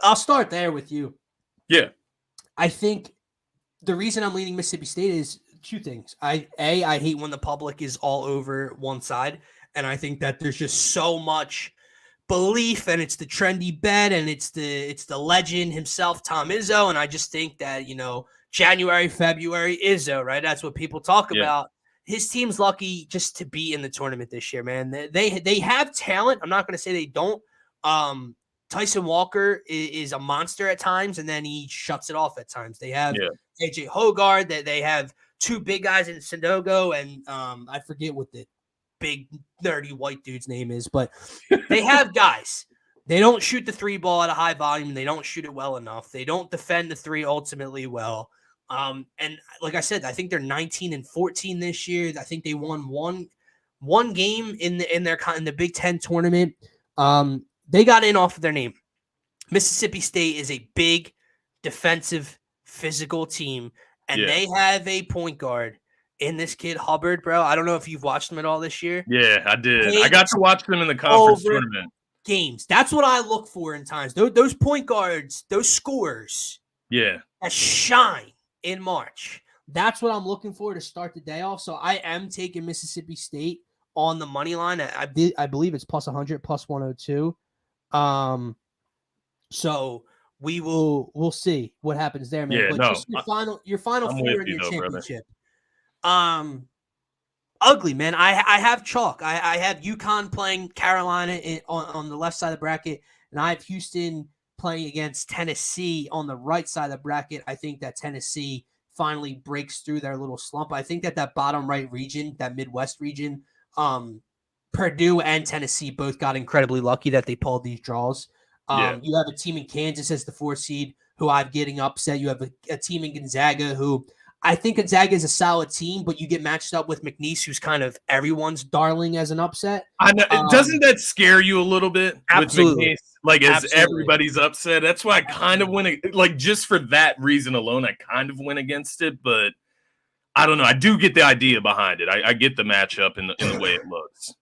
I'll start there with you. Yeah. I think the reason I'm leaning Mississippi State is 2 things. I hate when the public is all over one side, and I think that there's just so much belief, and it's the trendy bet, and it's the legend himself, Tom Izzo, and I just think that, January, February, Izzo, right? That's what people talk about. His team's lucky just to be in the tournament this year, man. They have talent. I'm not going to say they don't. Tyson Walker is a monster at times, and then he shuts it off at times. They have AJ Hogard. That they have 2 big guys in Sandogo, and I forget what the big nerdy white dude's name is, but they have guys. They don't shoot the 3 ball at a high volume. They don't shoot it well enough. They don't defend the 3 ultimately well. And like I said, I think they're 19-14 this year. I think they won one game in the Big Ten tournament. They got in off of their name. Mississippi State is a big defensive, physical team, and they have a point guard in this kid Hubbard, bro. I don't know if you've watched him at all this year. Yeah, I did. I got to watch them in the conference tournament. Games. That's what I look for in times. Those point guards, those scores. Yeah. That shine in March. That's what I'm looking for to start the day off. So I am taking Mississippi State on the money line. I believe it's plus 100, plus 102. So we'll see what happens there, man. Yeah, but just your final four in your championship. Brother. Ugly, man. I have chalk. I have UConn playing Carolina on the left side of the bracket, and I have Houston playing against Tennessee on the right side of the bracket. I think that Tennessee finally breaks through their little slump. I think that bottom right region, that Midwest region, Purdue and Tennessee both got incredibly lucky that they pulled these draws. You have a team in Kansas as the 4 seed who I'm getting upset. You have a team in Gonzaga who I think Gonzaga is a solid team, but you get matched up with McNeese, who's kind of everyone's darling as an upset. I know. Doesn't that scare you a little bit? Absolutely. With McNeese? Like, as everybody's upset. That's why I kind of went, like, just for that reason alone, I kind of went against it. But I don't know. I do get the idea behind it. I get the matchup in the way it looks.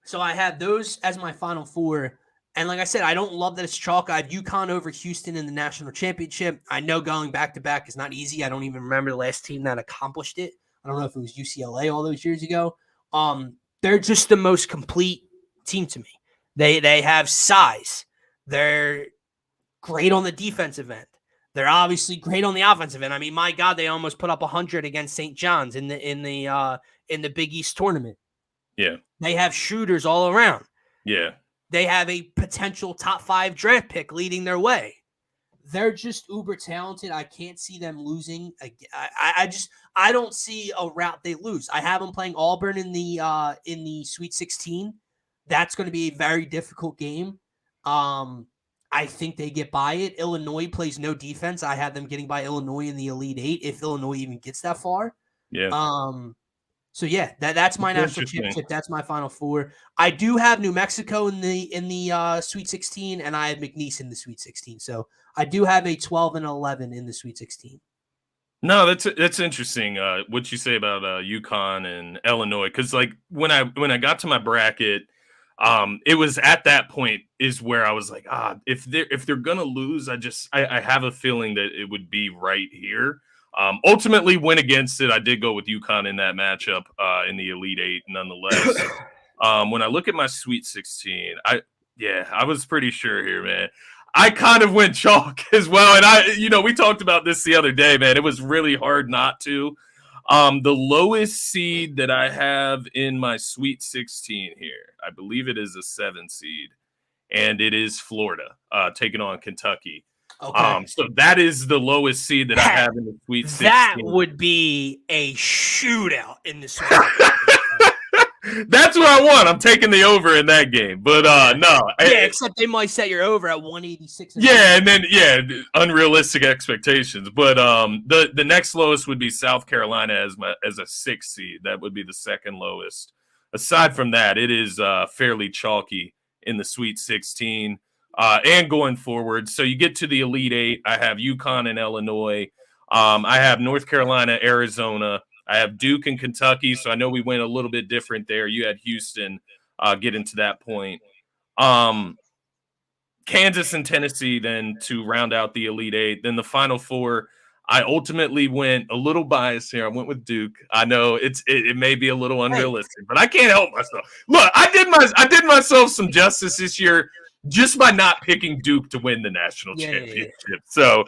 So I have those as my final four. And like I said, I don't love that it's chalk. I have UConn over Houston in the national championship. I know going back-to-back is not easy. I don't even remember the last team that accomplished it. I don't know if it was UCLA all those years ago. They're just the most complete team to me. They have size. They're great on the defensive end. They're obviously great on the offensive end. I mean, my God, they almost put up 100 against St. John's in the Big East tournament. Yeah. They have shooters all around. Yeah. They have a potential top 5 draft pick leading their way. They're just uber talented. I can't see them losing. I don't see a route they lose. I have them playing Auburn in the Sweet 16. That's going to be a very difficult game. I think they get by it. Illinois plays no defense. I have them getting by Illinois in the Elite 8 if Illinois even gets that far. Yeah. So yeah, that's my national championship. That's my final four. I do have New Mexico in the Sweet 16, and I have McNeese in the Sweet 16. So I do have a 12 and 11 in the Sweet 16. No, that's interesting. What you say about UConn and Illinois, because like when I got to my bracket, it was at that point is where I was like, if they're gonna lose, I have a feeling that it would be right here. Ultimately went against it. I did go with UConn in that matchup in the Elite 8 nonetheless. When I look at my Sweet 16, I was pretty sure here, man. I kind of went chalk as well. And we talked about this the other day, man. It was really hard not to. The lowest seed that I have in my Sweet 16 here, I believe it is a 7 seed, and it is Florida taking on Kentucky. Okay. So that is the lowest seed that I have in the Sweet 16. That would be a shootout in the Sweet 16. That's what I want. I'm taking the over in that game. But no. Yeah, except they might set your over at 186. And then unrealistic expectations. But the next lowest would be South Carolina as a 6 seed. That would be the second lowest. Aside from that, it is fairly chalky in the Sweet 16. And going forward. So you get to the Elite 8. I have UConn and Illinois. I have North Carolina, Arizona. I have Duke and Kentucky. So I know we went a little bit different there. You had Houston getting to that point. Kansas and Tennessee then to round out the Elite 8. Then the Final Four, I ultimately went a little biased here. I went with Duke. I know it may be a little unrealistic, but I can't help myself. Look, I did myself some justice this year just by not picking Duke to win the national championship. Yeah. So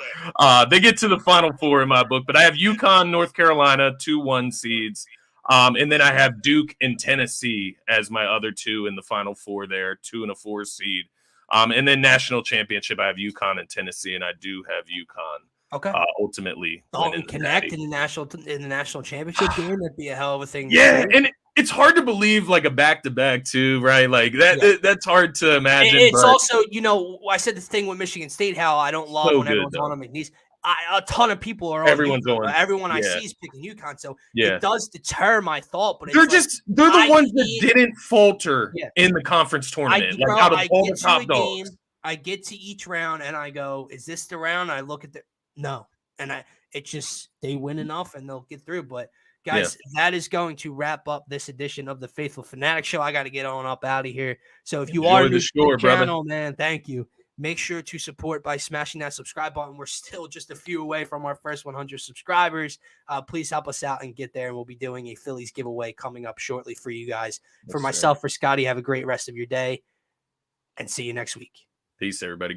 they get to the Final Four in my book, but I have UConn, North Carolina, 2 1 seeds. And then I have Duke and Tennessee as my other 2 in the Final Four there, 2 and a 4 seed. And then national championship, I have UConn and Tennessee, and I do have UConn. Okay. Ultimately, connect in the national championship game. That'd be a hell of a thing. Yeah, and it's hard to believe like a back-to-back too, right? Like that. Yeah. That's hard to imagine. It's also, I said the thing with Michigan State, how I don't love when everyone's on McNeese. A ton of people are. Everyone's on. Everyone I see is picking UConn, so it does deter my thought. But they're the ones that didn't falter in the conference tournament. Out of all the top dogs, I get to each round and I go, "Is this the round?" I look at no, and they win enough and they'll get through. But Guys, that is going to wrap up this edition of the Faithful Fanatic Show. I got to get on up out of here. So if you are new to the channel, man, thank you. Make sure to support by smashing that subscribe button. We're still just a few away from our first 100 subscribers. Please help us out and get there. And we'll be doing a Phillies giveaway coming up shortly for you guys. For myself, for Scotty, have a great rest of your day. And see you next week. Peace, everybody.